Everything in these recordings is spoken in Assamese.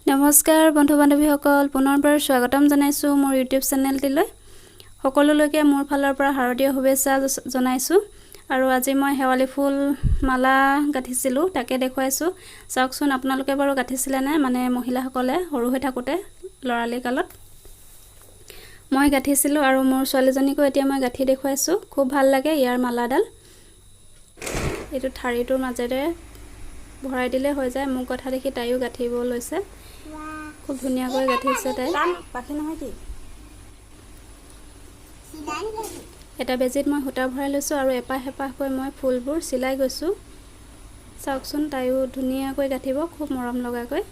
নমস্কাৰ বন্ধু বান্ধৱীসকল পুনৰবাৰ স্বাগতম জনাইছো মোৰ ইউটিউব চেনেলটিলৈ সকলোলৈকে মোৰ ফালৰ পৰা হাৰ্দিক শুভেচ্ছা জনাইছো আৰু আজি মই হেৱালি ফুল মালা গাঁঠিছিলো তাকে দেখুৱাইছো চাওকচোন আপোনালোকে বাৰু গাঁঠিছিলে নে মানে মহিলাসকলে সৰু হৈ থাকোতে লৰালি কালত মই গাঁঠিছিলো আৰু মোৰ ছোৱালীজনীকো এতিয়া মই গাঁঠি দেখুৱাইছো খুব ভাল লাগে ইয়াৰ মালাডাল এটো ঠাৰিটোৰ মাজেৰে ভৰাই দিলে হৈ যায় মোক কথা দেখি তাইও গাঁঠিব লৈছে খুব ধুনীয়া কৰি গাঁঠিছে তাই পাখি নহয় কি এটা বেজিত মই সূতা ভৰাই লৈছো আৰু এপাহ এপাহকৈ মই ফুলবোৰ চিলাই গৈছো চাওকচোন তাইও ধুনীয়াকৈ গাঁঠিব খুব মৰম লগাকৈ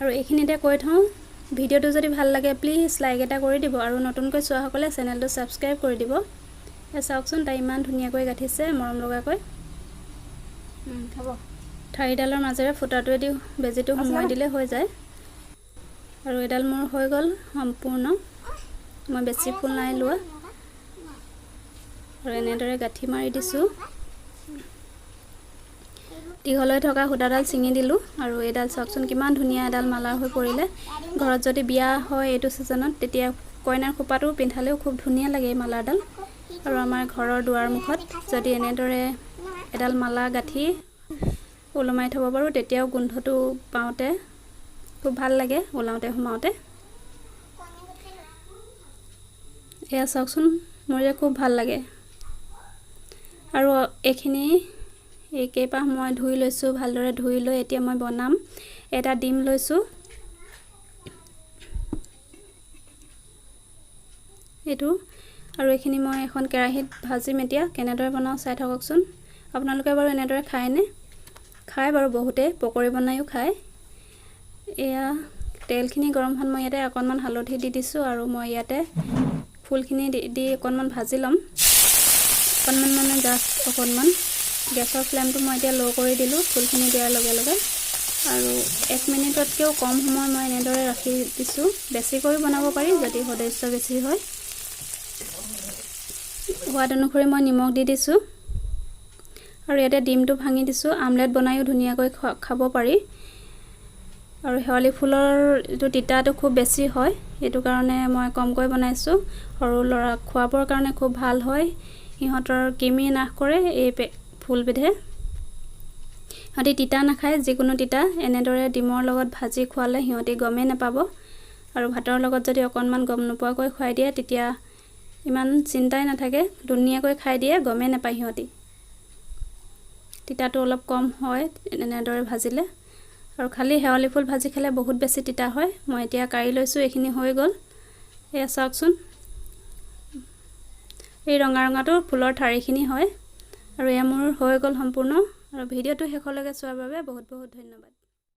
আৰু এইখিনিতে কৈ থওঁ ভিডিওটো যদি ভাল লাগে প্লিজ লাইক এটা কৰি দিব আৰু নতুনকৈ চোৱা সকলে চেনেলটো সাবস্ক্ৰাইব কৰি দিব চাওকচোন তাই ইমান ধুনীয়াকৈ গাঁঠিছে মৰম লগাকৈ হ'ব ঠাৰিডালৰ মাজেৰে ফুটাটোৱে দি বেজিটো সোমাই দিলে হৈ যায় আৰু এডাল মোৰ হৈ গল সম্পূৰ্ণ মই বেছি ফুল নাই লোৱা আৰু এনেদৰে গাঁঠি মাৰি দিছো দীঘলৈ থকা সূতাডাল ছিঙি দিলো আৰু এডাল চাওকচোন কিমান ধুনীয়া এডাল মালা হৈ পৰিলে ঘৰত যদি বিয়া হয় এইটো সিজনত তেতিয়া কইনাৰ খোপাটো পিন্ধালেও খুব ধুনীয়া লাগে এই মালাডাল আৰু আমাৰ ঘৰৰ দুৱাৰ মুখত যদি এনেদৰে এডাল মালা গাঁঠি ওলমাই থব পাৰো তেতিয়াও গোন্ধটো পাওঁতে খুব ভাল লাগে ওলাওতে সোমাওতে এয়া চাওকচোন মোৰ খুব ভাল লাগে আৰু এইখিনি এই কেইপাহ মই ধুই লৈছো ভালদৰে ধুই লৈ এতিয়া মই বনাম এটা ডিম লৈছো এটো আৰু এইখিনি মই এখন কেৰাহীত ভাজিম এতিয়া কেনেদৰে বনাও চাই থাককচোন আপোনালোকে বাৰু এনেদৰে খায়নে খায় বাৰু বহুতে পকৰি বনাইও খায় এয়া তেলখিনি গৰম হোৱাত মই ইয়াতে অকণমান হালধি দি দিছো আৰু মই ইয়াতে ফুলখিনি দি অকণমান ভাজি লম অকণমান মানে জাষ্ট অকণমান গেছৰ ফ্লেমটো মই এতিয়া লো কৰি দিলো ফুলখিনি দিয়াৰ লগে লগে আৰু 1 মিনিটতকৈও কম সময় মই এনেদৰে ৰাখি দিছো বেছি কৰি বনাব পাৰি যদি সদস্য বেছি হয় সোৱাদ অনুসৰি মই নিমখ দি দিছো আৰু ইয়াতে ডিমটো ভাঙি দিছো আমলেট বনাইও ধুনীয়াকৈ খাব পাৰি আৰু হেৱালি ফুলৰ এটো তিতাটো খুব বেছি হয় এটো কাৰণে মই কমকৈ বনাইছো সৰু লৰা খোৱাবৰ কাৰণে খুব ভাল হয় ইহঁতৰ কিমি নাশ কৰে এই ফুলবিধে হতি তিতা নাখায় যিকোনো তিতা এনেদৰে ডিমৰ লগত ভাজি খোৱালে হিহতি গমে নাপাব আৰু ভাতৰ লগত যদি অকণমান গম নোপোৱাকৈ খুৱাই দিয়ে তেতিয়া ইমান চিন্তাই নাথাকে ধুনীয়াকৈ খাই দিয়ে গমে নাপায় হিহতি তিতাটো অলপ কম হয় এনেদৰে ভাজিলে আৰু খালি হেৱালি ফুল ভাজি খালে বহুত বেছি তিতা হয় মই এতিয়া কাৰি লৈছো এইখিনি হৈ গল এয়া চাওকচোন এই ৰঙা ৰঙাটো ফুলৰ ঠাৰিখিনি হয় আৰু এয়া মোৰ হৈ গল সম্পূৰ্ণ আৰু ভিডিওটো শেষলৈকে চোৱাৰ বাবে বহুত বহুত ধন্যবাদ